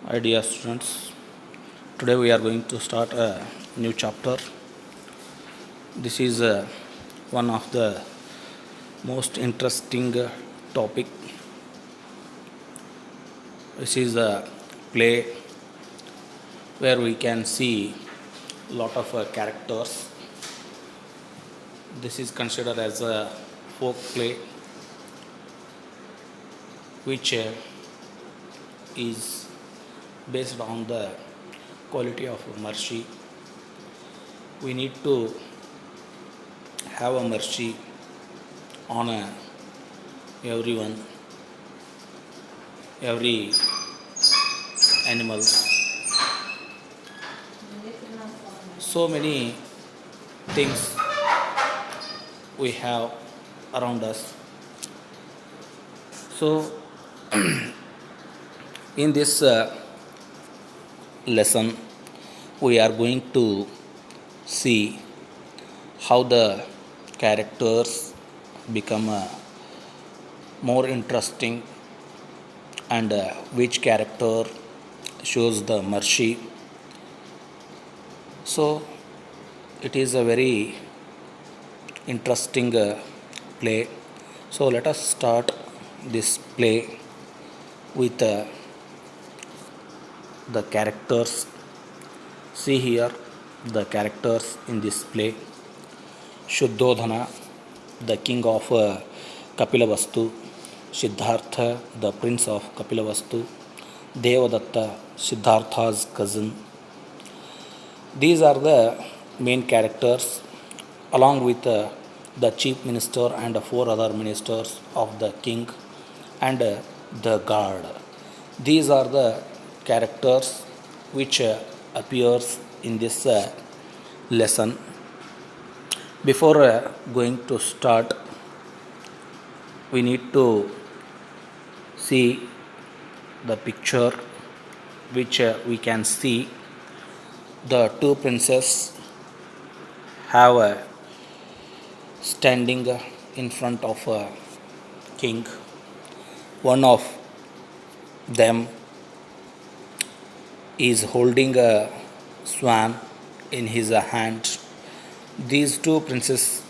Hi dear students, today we are going to start a new chapter. This is one of the most interesting topic. This is a play where we can see lot of characters. This is considered as a folk play which is based on the quality of mercy. We need to have a mercy on everyone, every animals. So many things we have around us. So in this lesson, we are going to see how the characters become more interesting and which character shows the mercy. So it is a very interesting play. So let us start this play with the characters. See here the characters in this play. Shuddhodhana, the king of Kapilavastu; Siddhartha, the prince of Kapilavastu; Devadatta, Siddhartha's cousin. These are the main characters, along with the chief minister and four other ministers of the king and the guard. These are the characters which appears in this lesson. Before going to start, we need to see the picture which we can see the two princes have standing in front of a king. One of them is holding a swan in his hand. These two princes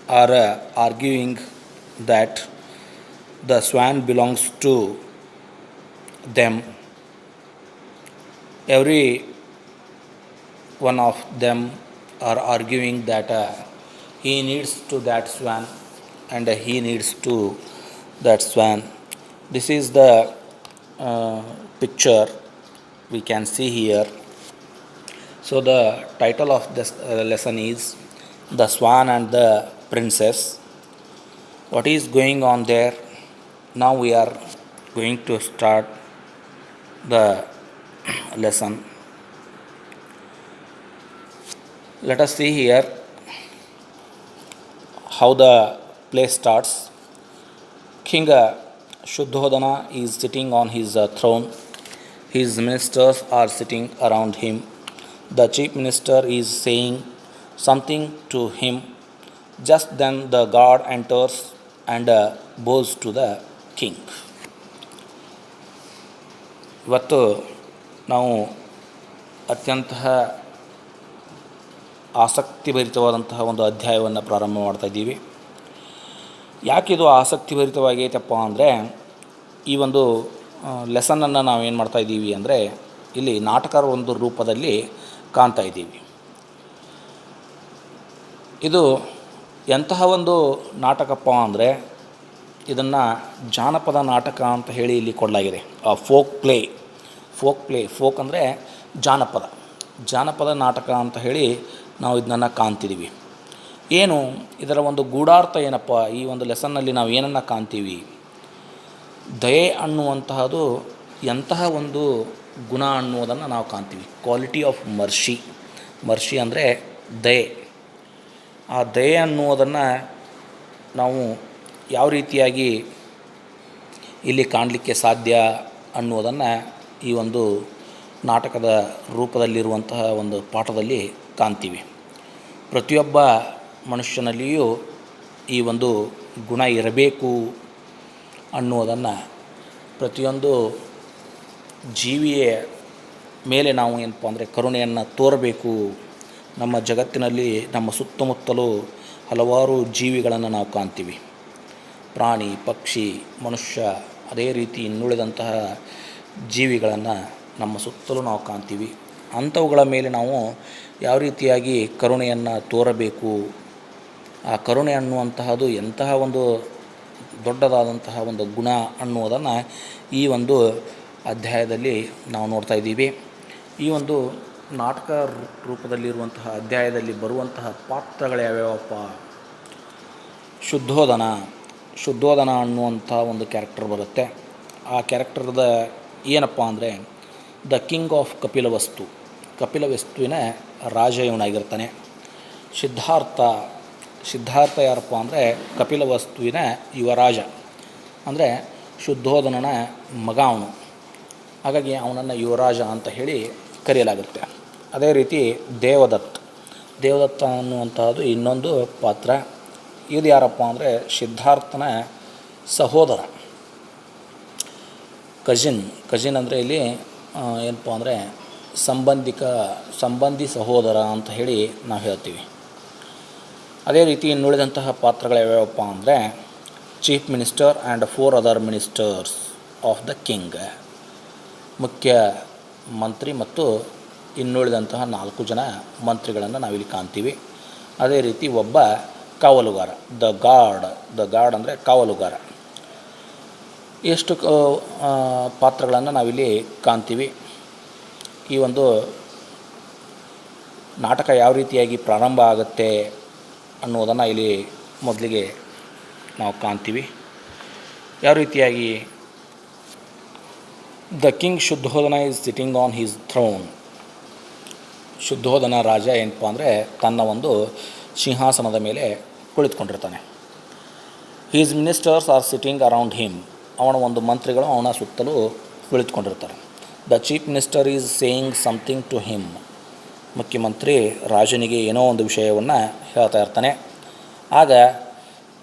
are arguing that the swan belongs to them. Every one of them are arguing that he needs to that swan and he needs to that swan. This is the picture we can see here. So the title of this lesson is The Swan and the Princess. What is going on there? Now we are going to start the lesson. Let us see here how the play starts. King Shuddhodhana is sitting on his throne. His ministers are sitting around him. The chief minister is saying something to him. Just then the guard enters and bows to the king. ಇವತ್ತು ನಾವು ಅತ್ಯಂತ ಆಸಕ್ತಿಭರಿತವಾದಂತಹ ಒಂದು ಅಧ್ಯಾಯವನ್ನು ಪ್ರಾರಂಭ ಮಾಡ್ತಾ ಇದ್ದೀವಿ. ಯಾಕಿದು ಆಸಕ್ತಿಭರಿತವಾಗೈತಪ್ಪ ಅಂದರೆ, ಈ ಒಂದು ಲೆಸನನ್ನು ನಾವೇನು ಮಾಡ್ತಾ ಇದ್ದೀವಿ ಅಂದರೆ, ಇಲ್ಲಿ ನಾಟಕದ ಒಂದು ರೂಪದಲ್ಲಿ ಕಾಣ್ತಾ ಇದ್ದೀವಿ. ಇದು ಎಂತಹ ಒಂದು ನಾಟಕಪ್ಪ ಅಂದರೆ, ಇದನ್ನು ಜಾನಪದ ನಾಟಕ ಅಂತ ಹೇಳಿ ಇಲ್ಲಿ ಕೊಡಲಾಗಿದೆ. Folk play. ಫೋಕ್ ಅಂದರೆ ಜಾನಪದ ನಾಟಕ ಅಂತ ಹೇಳಿ ನಾವು ಇದನ್ನು ಕಾಣ್ತಿದ್ದೀವಿ. ಏನು ಇದರ ಒಂದು ಗೂಢಾರ್ಥ ಏನಪ್ಪ? ಈ ಒಂದು ಲೆಸನ್ನಲ್ಲಿ ನಾವು ಏನನ್ನು ಕಾಣ್ತೀವಿ? ದಯೆ ಅನ್ನುವಂತಹದ್ದು ಎಂತಹ ಒಂದು ಗುಣ ಅನ್ನುವುದನ್ನು ನಾವು ಕಾಣ್ತೀವಿ. ಕ್ವಾಲಿಟಿ ಆಫ್ ಮರ್ಷಿ ಅಂದರೆ ದಯೆ. ಆ ದಯೆ ಅನ್ನುವುದನ್ನು ನಾವು ಯಾವ ರೀತಿಯಾಗಿ ಇಲ್ಲಿ ಕಾಣಲಿಕ್ಕೆ ಸಾಧ್ಯ ಅನ್ನುವುದನ್ನು ಈ ಒಂದು ನಾಟಕದ ರೂಪದಲ್ಲಿರುವಂತಹ ಒಂದು ಪಾಠದಲ್ಲಿ ಕಾಣ್ತೀವಿ. ಪ್ರತಿಯೊಬ್ಬ ಮನುಷ್ಯನಲ್ಲಿಯೂ ಈ ಒಂದು ಗುಣ ಇರಬೇಕು ಅನ್ನುವುದನ್ನು ಪ್ರತಿಯೊಂದು ಜೀವಿಯ ಮೇಲೆ ನಾವು ಏನಪ್ಪ ಅಂದರೆ ಕರುಣೆಯನ್ನು ತೋರಬೇಕು. ನಮ್ಮ ಜಗತ್ತಿನಲ್ಲಿ ನಮ್ಮ ಸುತ್ತಮುತ್ತಲೂ ಹಲವಾರು ಜೀವಿಗಳನ್ನು ನಾವು ಕಾಣ್ತೀವಿ. ಪ್ರಾಣಿ, ಪಕ್ಷಿ, ಮನುಷ್ಯ, ಅದೇ ರೀತಿ ಇನ್ನುಳಿದಂತಹ ಜೀವಿಗಳನ್ನು ನಮ್ಮ ಸುತ್ತಲೂ ನಾವು ಕಾಣ್ತೀವಿ. ಅಂಥವುಗಳ ಮೇಲೆ ನಾವು ಯಾವ ರೀತಿಯಾಗಿ ಕರುಣೆಯನ್ನು ತೋರಬೇಕು, ಆ ಕರುಣೆ ಅನ್ನುವಂತಹದ್ದು ಎಂತಹ ಒಂದು ದೊಡ್ಡದಾದಂತಹ ಒಂದು ಗುಣ ಅನ್ನುವುದನ್ನು ಈ ಒಂದು ಅಧ್ಯಾಯದಲ್ಲಿ ನಾವು ನೋಡ್ತಾ ಇದ್ದೀವಿ. ಈ ಒಂದು ನಾಟಕ ರೂಪದಲ್ಲಿರುವಂತಹ ಅಧ್ಯಾಯದಲ್ಲಿ ಬರುವಂತಹ ಪಾತ್ರಗಳು ಯಾವ್ಯಾವಪ್ಪ? ಶುದ್ಧೋಧನ ಅನ್ನುವಂಥ ಒಂದು ಕ್ಯಾರೆಕ್ಟರ್ ಬರುತ್ತೆ. ಆ ಕ್ಯಾರೆಕ್ಟರ್ದ ಏನಪ್ಪ ಅಂದರೆ ದ ಕಿಂಗ್ ಆಫ್ ಕಪಿಲವಸ್ತುವಿನ ರಾಜ ಇವನಾಗಿರ್ತಾನೆ. ಸಿದ್ಧಾರ್ಥ ಯಾರಪ್ಪ ಅಂದರೆ ಕಪಿಲವಸ್ತುವಿನ ಯುವರಾಜ, ಅಂದರೆ ಶುದ್ಧೋಧನನ ಮಗ ಅವನು. ಹಾಗಾಗಿ ಅವನನ್ನು ಯುವರಾಜ ಅಂತ ಹೇಳಿ ಕರೆಯಲಾಗುತ್ತೆ. ಅದೇ ರೀತಿ ದೇವದತ್ತ ಅನ್ನುವಂತಹದ್ದು ಇನ್ನೊಂದು ಪಾತ್ರ. ಇದು ಯಾರಪ್ಪ ಅಂದರೆ ಸಿದ್ಧಾರ್ಥನ ಸಹೋದರ, ಕಜಿನ್ ಅಂದರೆ ಇಲ್ಲಿ ಏನಪ್ಪ ಅಂದರೆ ಸಂಬಂಧಿ ಸಹೋದರ ಅಂತ ಹೇಳಿ ನಾವು ಹೇಳ್ತೀವಿ. ಅದೇ ರೀತಿ ಇನ್ನುಳಿದಂತಹ ಪಾತ್ರಗಳು ಯಾವ್ಯಾವಪ್ಪ ಅಂದರೆ chief minister and 4 other ministers of the king, ಮುಖ್ಯ ಮಂತ್ರಿ ಮತ್ತು ಇನ್ನುಳಿದಂತಹ 4 ಜನ ಮಂತ್ರಿಗಳನ್ನು ನಾವಿಲ್ಲಿ ಕಾಣ್ತೀವಿ. ಅದೇ ರೀತಿ ಒಬ್ಬ ಕಾವಲುಗಾರ, ದ ಗಾರ್ಡ್ ಅಂದರೆ ಕಾವಲುಗಾರ. ಎಷ್ಟು ಪಾತ್ರಗಳನ್ನು ನಾವಿಲ್ಲಿ ಕಾಣ್ತೀವಿ. ಈ ಒಂದು ನಾಟಕ ಯಾವ ರೀತಿಯಾಗಿ ಪ್ರಾರಂಭ ಆಗುತ್ತೆ ಅನ್ನೋದನ್ನು ಇಲ್ಲಿ ಮೊದಲಿಗೆ ನಾವು ಕಾಣ್ತೀವಿ. ಯಾವ ರೀತಿಯಾಗಿ the king Shuddhodana is sitting on his throne. Shuddhodana ರಾಜ ಏನಪ್ಪ ಅಂದರೆ ತನ್ನ ಒಂದು ಸಿಂಹಾಸನದ ಮೇಲೆ ಕುಳಿತುಕೊಂಡಿರ್ತಾನೆ. His ministers are sitting around him. ಅವನ ಒಂದು ಮಂತ್ರಿಗಳು ಅವನ ಸುತ್ತಲೂ ಕುಳಿತುಕೊಂಡಿರ್ತಾರೆ. The chief minister is saying something to him. ಮುಖ್ಯಮಂತ್ರಿ ರಾಜನಿಗೆ ಏನೋ ಒಂದು ವಿಷಯವನ್ನು ಹೇಳ್ತಾ ಇರ್ತಾನೆ. ಆಗ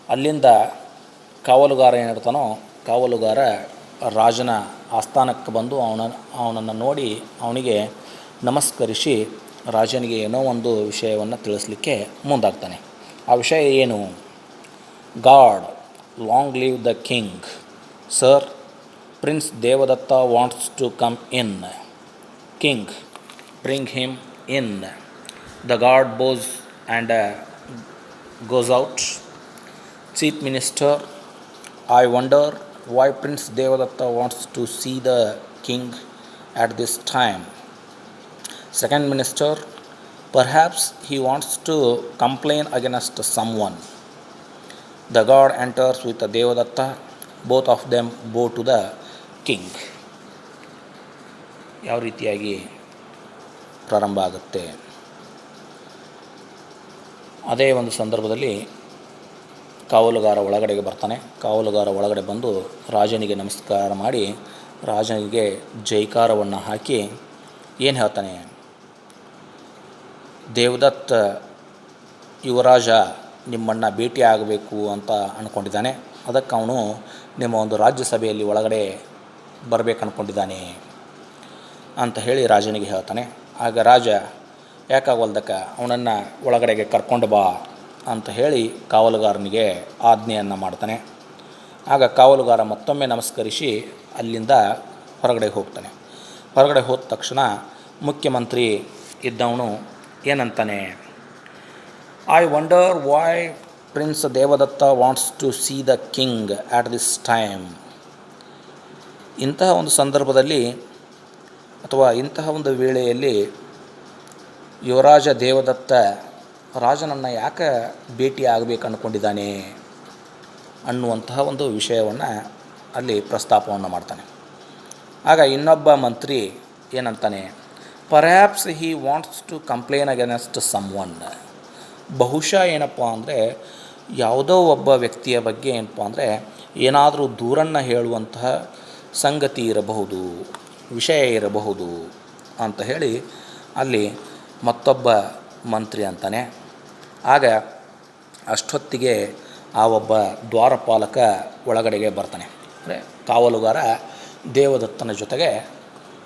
ಅಲ್ಲಿಂದ ಕಾವಲುಗಾರ ಏನಿರ್ತಾನೋ, ಕಾವಲುಗಾರ ರಾಜನ ಆಸ್ಥಾನಕ್ಕೆ ಬಂದು ಅವನನ್ನು ನೋಡಿ ಅವನಿಗೆ ನಮಸ್ಕರಿಸಿ ರಾಜನಿಗೆ ಏನೋ ಒಂದು ವಿಷಯವನ್ನು ತಿಳಿಸ್ಲಿಕ್ಕೆ ಮುಂದಾಗ್ತಾನೆ. ಆ ವಿಷಯ ಏನು? Guard, long live the king. Sir, prince Devadatta wants to come in. King, bring him in. The guard bows and goes out. Chief Minister, I wonder why Prince Devadatta wants to see the king at this time. Second Minister, perhaps he wants to complain against someone. The guard enters with Devadatta. Both of them bow to the king. ಯಾವ ರೀತಿಯಾಗಿ ಪ್ರಾರಂಭ ಆಗುತ್ತೆ? ಅದೇ ಒಂದು ಸಂದರ್ಭದಲ್ಲಿ ಕಾವಲುಗಾರ ಒಳಗಡೆಗೆ ಬರ್ತಾನೆ. ಕಾವಲುಗಾರ ಒಳಗಡೆ ಬಂದು ರಾಜನಿಗೆ ನಮಸ್ಕಾರ ಮಾಡಿ ರಾಜನಿಗೆ ಜೈಕಾರವನ್ನು ಹಾಕಿ ಏನು ಹೇಳ್ತಾನೆ? ದೇವದತ್ತ ಯುವರಾಜ ನಿಮ್ಮನ್ನು ಭೇಟಿ ಆಗಬೇಕು ಅಂತ ಅಂದ್ಕೊಂಡಿದ್ದಾನೆ. ಅದಕ್ಕೆ ಅವನು ನಿಮ್ಮ ಒಂದು ರಾಜ್ಯಸಭೆಯಲ್ಲಿ ಒಳಗಡೆ ಬರಬೇಕು ಅಂದ್ಕೊಂಡಿದ್ದಾನೆ ಅಂತ ಹೇಳಿ ರಾಜನಿಗೆ ಹೇಳ್ತಾನೆ. ಆಗ ರಾಜ ಯಾಕಾಗಲ್ದಕ್ಕೆ ಅವನನ್ನು ಒಳಗಡೆಗೆ ಕರ್ಕೊಂಡು ಬಾ ಅಂತ ಹೇಳಿ ಕಾವಲುಗಾರನಿಗೆ ಆಜ್ಞೆಯನ್ನು ಮಾಡ್ತಾನೆ. ಆಗ ಕಾವಲುಗಾರ ಮತ್ತೊಮ್ಮೆ ನಮಸ್ಕರಿಸಿ ಅಲ್ಲಿಂದ ಹೊರಗಡೆ ಹೋಗ್ತಾನೆ. ಹೊರಗಡೆ ಹೋದ ತಕ್ಷಣ ಮುಖ್ಯಮಂತ್ರಿ ಇದ್ದವನು ಏನಂತಾನೆ? I wonder why prince Devadatta wants to see the king at this time. ಇಂತಹ ಒಂದು ಸಂದರ್ಭದಲ್ಲಿ ಅಥವಾ ಇಂತಹ ಒಂದು ವೇಳೆಯಲ್ಲಿ ಯುವರಾಜ ದೇವದತ್ತ ರಾಜನನ್ನು ಯಾಕೆ ಭೇಟಿ ಆಗಬೇಕು ಅಂದ್ಕೊಂಡಿದ್ದಾನೆ ಅನ್ನುವಂತಹ ಒಂದು ವಿಷಯವನ್ನು ಅಲ್ಲಿ ಪ್ರಸ್ತಾಪವನ್ನು ಮಾಡ್ತಾನೆ. ಆಗ ಇನ್ನೊಬ್ಬ ಮಂತ್ರಿ ಏನಂತಾನೆ? Perhaps he wants to complain against someone. ಬಹುಶಃ ಏನಪ್ಪ ಅಂದರೆ ಯಾವುದೋ ಒಬ್ಬ ವ್ಯಕ್ತಿಯ ಬಗ್ಗೆ ಏನಪ್ಪ ಅಂದರೆ ಏನಾದರೂ ದೂರನ್ನು ಹೇಳುವಂತಹ ಸಂಗತಿ ಇರಬಹುದು, ವಿಷಯ ಇರಬಹುದು ಅಂತ ಹೇಳಿ ಅಲ್ಲಿ ಮತ್ತೊಬ್ಬ ಮಂತ್ರಿ ಅಂತಾನೆ. ಆಗ ಅಷ್ಟೊತ್ತಿಗೆ ಆ ಒಬ್ಬ ದ್ವಾರಪಾಲಕ ಒಳಗಡೆಗೆ ಬರ್ತಾನೆ. ಅಂದರೆ ಕಾವಲುಗಾರ ದೇವದತ್ತನ ಜೊತೆಗೆ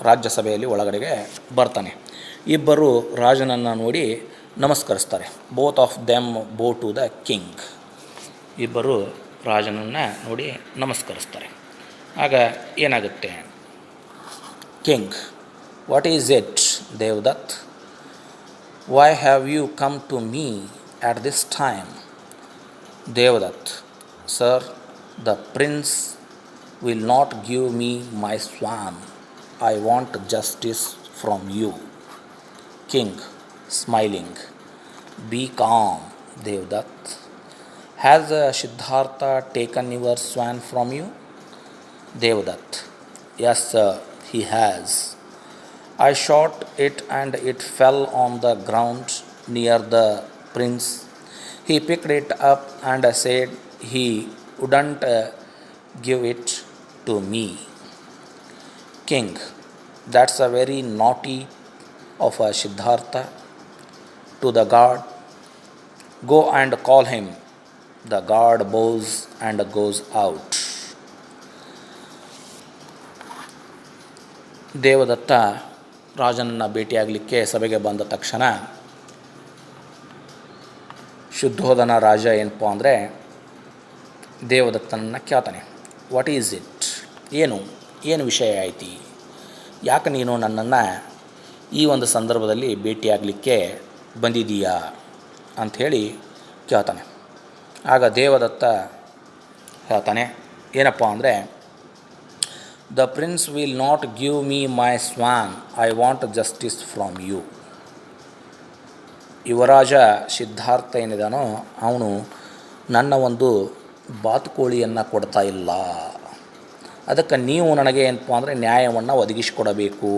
ರಾಜ್ಯಸಭೆಯಲ್ಲಿ ಒಳಗಡೆಗೆ ಬರ್ತಾನೆ. ಇಬ್ಬರು ರಾಜನನ್ನು ನೋಡಿ ನಮಸ್ಕರಿಸ್ತಾರೆ. Both of them bow to the king. ಇಬ್ಬರು ರಾಜನನ್ನು ನೋಡಿ ನಮಸ್ಕರಿಸ್ತಾರೆ. ಆಗ ಏನಾಗುತ್ತೆ? King, what is it Devadatta? Why have you come to me at this time? Devadatta, sir, the prince will not give me my swan. I want justice from you. King, smiling, be calm, Devadatta. Has Siddhartha taken your swan from you? Devadatta, yes, sir, he has. I shot it and it fell on the ground near the prince. He picked it up and said he wouldn't give it to me. King, that's a very naughty of a Siddhartha. To the guard, go and call him. The guard bows and goes out. Devadatta ರಾಜನನ್ನು ಭೇಟಿಯಾಗಲಿಕ್ಕೆ ಸಭೆಗೆ ಬಂದ ತಕ್ಷಣ ಶುದ್ಧೋಧನ ರಾಜ ಏನಪ್ಪ ಅಂದರೆ ದೇವದತ್ತನನ್ನು ಕೇಳ್ತಾನೆ. What is it? ಏನು ವಿಷಯ ಐತಿ? ಯಾಕೆ ನೀನು ನನ್ನನ್ನು ಈ ಒಂದು ಸಂದರ್ಭದಲ್ಲಿ ಭೇಟಿಯಾಗಲಿಕ್ಕೆ ಬಂದಿದ್ದೀಯಾ ಅಂಥೇಳಿ ಕೇಳ್ತಾನೆ. ಆಗ ದೇವದತ್ತ ಹೇಳ್ತಾನೆ ಏನಪ್ಪ ಅಂದರೆ, the prince will not give me my swan. I want justice from you. ಯುವರಾಜ ಸಿದ್ಧಾರ್ಥ ಏನಿದಾನೋ ಅವನು ನನ್ನ ಒಂದು ಬಾತುಕೋಳಿಯನ್ನು ಕೊಡ್ತಾ ಇಲ್ಲ. ಅದಕ್ಕೆ ನೀವು ನನಗೆ ಏನಪ್ಪ ಅಂದರೆ ನ್ಯಾಯವನ್ನು ಒದಗಿಸಿಕೊಡಬೇಕು.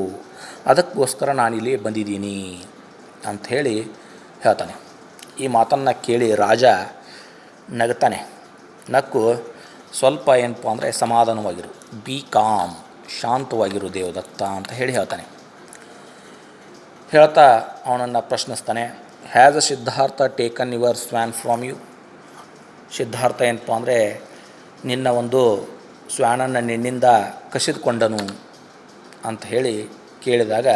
ಅದಕ್ಕೋಸ್ಕರ ನಾನಿಲ್ಲಿ ಬಂದಿದ್ದೀನಿ ಅಂಥೇಳಿ ಹೇಳ್ತಾನೆ. ಈ ಮಾತನ್ನು ಕೇಳಿ ರಾಜ ನಗ್ತಾನೆ. ನಕ್ಕು ಸ್ವಲ್ಪ ಏನಪ್ಪ ಅಂದರೆ ಸಮಾಧಾನವಾಗಿರು, ಬಿ ಕಾಮ್, ಶಾಂತವಾಗಿರು ದೇವದತ್ತ ಅಂತ ಹೇಳಿ ಹೇಳ್ತಾನೆ. ಹೇಳ್ತಾ ಅವನನ್ನು ಪ್ರಶ್ನಿಸ್ತಾನೆ, has a Siddhartha taken your swan from you? Siddhartha ಏನಪ್ಪ ಅಂದರೆ ನಿನ್ನ ಒಂದು ಸ್ವ್ಯಾನನ್ನು ನಿನ್ನಿಂದ ಕಸಿದುಕೊಂಡನು ಅಂತ ಹೇಳಿ ಕೇಳಿದಾಗ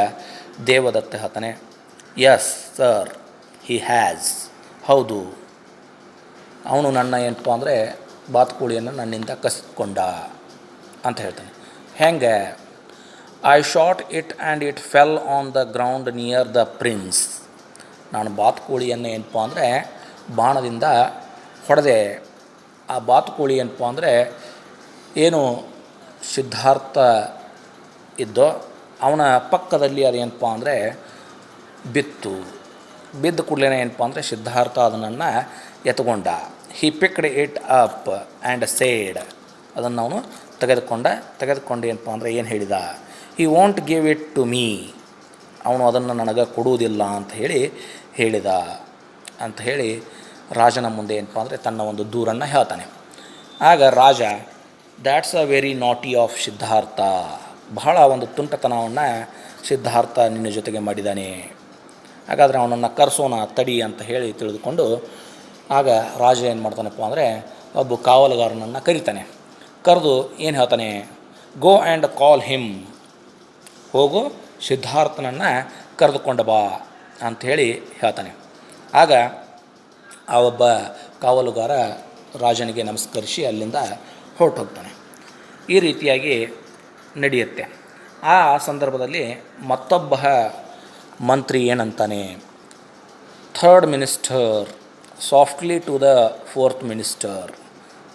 ದೇವದತ್ತ ಹೇಳ್ತಾನೆ, ಎಸ್ ಸರ್, ಹಿ ಹ್ಯಾಸ್. ಹೌದು, ಅವನು ನನ್ನ ಏನಪ್ಪ ಅಂದರೆ ಬಾತುಕೋಳಿಯನ್ನು ನನ್ನಿಂದ ಕಸಿದುಕೊಂಡ ಅಂತ ಹೇಳ್ತಾನೆ. ಹೆಂಗೆ? I shot it and it fell on the ground near the prince. ನಾನು ಬಾತುಕೋಳಿಯನ್ನು ಏನಪ್ಪ ಅಂದರೆ ಬಾಣದಿಂದ ಹೊಡೆದೆ. ಆ ಬಾತುಕೋಳಿ ಏನಪ್ಪ ಅಂದರೆ ಏನು ಸಿದ್ಧಾರ್ಥ ಇದ್ದೋ ಅವನ ಪಕ್ಕದಲ್ಲಿ ಅದೇನಪ್ಪ ಅಂದರೆ ಬಿದ್ದ ಕೂಡಲೇ ಏನಪ್ಪ ಅಂದರೆ ಸಿದ್ಧಾರ್ಥ ಅದನ್ನು ಎತ್ಕೊಂಡ. He picked it up and said. ಅದನ್ನು ಅವನು ತೆಗೆದುಕೊಂಡು ಏನಪ್ಪ ಅಂದರೆ ಏನು ಹೇಳಿದ? He won't give it to me. ಅವನು ಅದನ್ನು ನನಗೆ ಕೊಡುವುದಿಲ್ಲ ಅಂತ ಹೇಳಿದ ಅಂತ ಹೇಳಿ ರಾಜನ ಮುಂದೆ ಏನಪ್ಪ ಅಂದರೆ ತನ್ನ ಒಂದು ದೂರನ್ನು ಹೇಳ್ತಾನೆ. ಆಗ ರಾಜ, that's a very naughty of Siddhartha. ಬಹಳ ಒಂದು ತುಂಟತನವನ್ನು ಸಿದ್ಧಾರ್ಥ ನಿನ್ನ ಜೊತೆಗೆ ಮಾಡಿದ್ದಾನೆ. ಹಾಗಾದರೆ ಅವನನ್ನು ಕರೆಸೋಣ ತಡಿ ಅಂತ ಹೇಳಿ ತಿಳಿದುಕೊಂಡು ಆಗ ರಾಜ ಏನು ಮಾಡ್ತಾನಪ್ಪ ಅಂದರೆ ಒಬ್ಬ ಕಾವಲುಗಾರನನ್ನು ಕರೀತಾನೆ. ಕರೆದು ಏನು ಹೇಳ್ತಾನೆ? Go and call him. ಹೋಗು, ಸಿದ್ಧಾರ್ಥನನ್ನು ಕರೆದುಕೊಂಡು ಬಾ ಅಂಥೇಳಿ ಹೇಳ್ತಾನೆ. ಆಗ ಆ ಒಬ್ಬ ಕಾವಲುಗಾರ ರಾಜನಿಗೆ ನಮಸ್ಕರಿಸಿ ಅಲ್ಲಿಂದ ಹೊರಟೋಗ್ತಾನೆ. ಈ ರೀತಿಯಾಗಿ ನಡೆಯುತ್ತೆ. ಆ ಸಂದರ್ಭದಲ್ಲಿ ಮತ್ತೊಬ್ಬ ಮಂತ್ರಿ ಏನಂತಾನೆ, third minister softly to the fourth minister,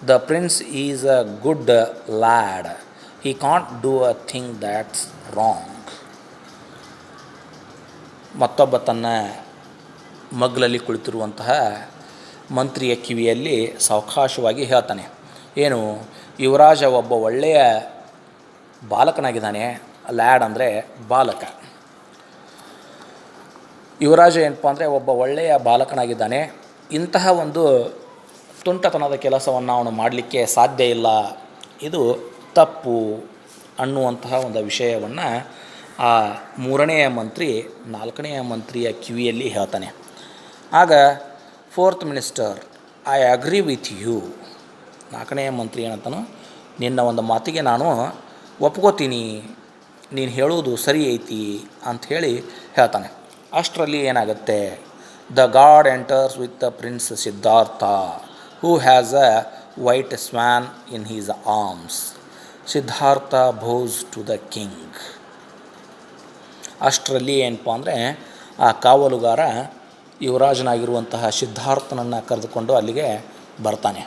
the prince is a good lad. He can't do a thing that's wrong. ಮತ್ತೊಬ್ಬ ತನ್ನ ಮಗ್ಲಲ್ಲಿ ಕುಳಿತಿರುವಂತಹ ಮಂತ್ರಿಯ ಕಿವಿಯಲ್ಲಿ ಸಾವಕಾಶವಾಗಿ ಹೇಳ್ತಾನೆ, ಏನು, ಯುವರಾಜ ಒಬ್ಬ ಒಳ್ಳೆಯ ಬಾಲಕನಾಗಿದ್ದಾನೆ. ಲ್ಯಾಡ್ ಅಂದರೆ ಬಾಲಕ. ಯುವರಾಜ ಏನಪ್ಪ ಅಂದರೆ ಒಬ್ಬ ಒಳ್ಳೆಯ ಬಾಲಕನಾಗಿದ್ದಾನೆ. ಇಂತಹ ಒಂದು ತುಂಟತನದ ಕೆಲಸವನ್ನು ಅವನು ಮಾಡಲಿಕ್ಕೆ ಸಾಧ್ಯ ಇಲ್ಲ, ಇದು ತಪ್ಪು ಅನ್ನುವಂತಹ ಒಂದು ವಿಷಯವನ್ನು ಆ ಮೂರನೆಯ ಮಂತ್ರಿ ನಾಲ್ಕನೆಯ ಮಂತ್ರಿಯ ಕಿವಿಯಲ್ಲಿ ಹೇಳ್ತಾನೆ. ಆಗ fourth minister, I agree with you. ನಾಲ್ಕನೆಯ ಮಂತ್ರಿ ಏನಂತಾನೋ, ನಿನ್ನ ಒಂದು ಮಾತಿಗೆ ನಾನು ಒಪ್ಕೋತೀನಿ ನೀನು ಹೇಳೋದು ಸರಿ ಐತಿ ಅಂಥೇಳಿ ಹೇಳ್ತಾನೆ. ಅಷ್ಟರಲ್ಲಿ ಏನಾಗುತ್ತೆ, the guard enters with the prince Siddhartha who has a white swan in his arms. Siddhartha bows to the king. ಅಷ್ಟರಲ್ಲಿ ಏನಪ್ಪ ಅಂದರೆ ಆ ಕಾವಲುಗಾರ ಯುವರಾಜನಾಗಿರುವಂತಹ ಸಿದ್ಧಾರ್ಥನನ್ನು ಕರೆದುಕೊಂಡು ಅಲ್ಲಿಗೆ ಬರ್ತಾನೆ.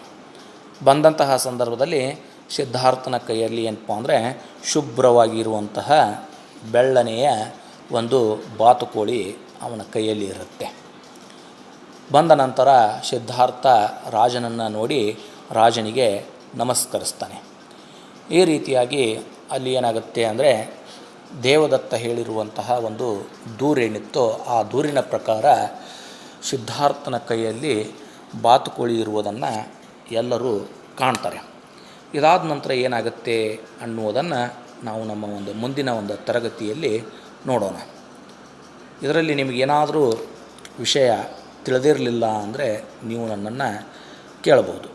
ಬಂದಂತಹ ಸಂದರ್ಭದಲ್ಲಿ ಸಿದ್ಧಾರ್ಥನ ಕೈಯಲ್ಲಿ ಏನಪ್ಪ ಅಂದರೆ ಶುಭ್ರವಾಗಿರುವಂತಹ ಬೆಳ್ಳನೆಯ ಒಂದು ಬಾತುಕೋಳಿ ಅವನ ಕೈಯಲ್ಲಿ ಇರುತ್ತೆ. ಬಂದ ನಂತರ ಸಿದ್ಧಾರ್ಥ ರಾಜನನ್ನು ನೋಡಿ ರಾಜನಿಗೆ ನಮಸ್ಕರಿಸ್ತಾನೆ. ಈ ರೀತಿಯಾಗಿ ಅಲ್ಲಿ ಏನಾಗುತ್ತೆ ಅಂದರೆ ದೇವದತ್ತ ಹೇಳಿರುವಂತಹ ಒಂದು ದೂರೇನಿತ್ತೋ ಆ ದೂರಿನ ಪ್ರಕಾರ ಸಿದ್ಧಾರ್ಥನ ಕೈಯಲ್ಲಿ ಬಾತುಕೋಳಿ ಇರುವುದನ್ನು ಎಲ್ಲರೂ ಕಾಣ್ತಾರೆ. ಇದಾದ ನಂತರ ಏನಾಗುತ್ತೆ ಅನ್ನುವುದನ್ನು ನಾವು ನಮ್ಮ ಒಂದು ಮುಂದಿನ ಒಂದು ತರಗತಿಯಲ್ಲಿ ನೋಡೋಣ. ಇದರಲ್ಲಿ ನಿಮಗೇನಾದರೂ ವಿಷಯ ತಿಳಿದಿರಲಿಲ್ಲ ಅಂದರೆ ನೀವು ನನ್ನನ್ನು ಕೇಳಬಹುದು.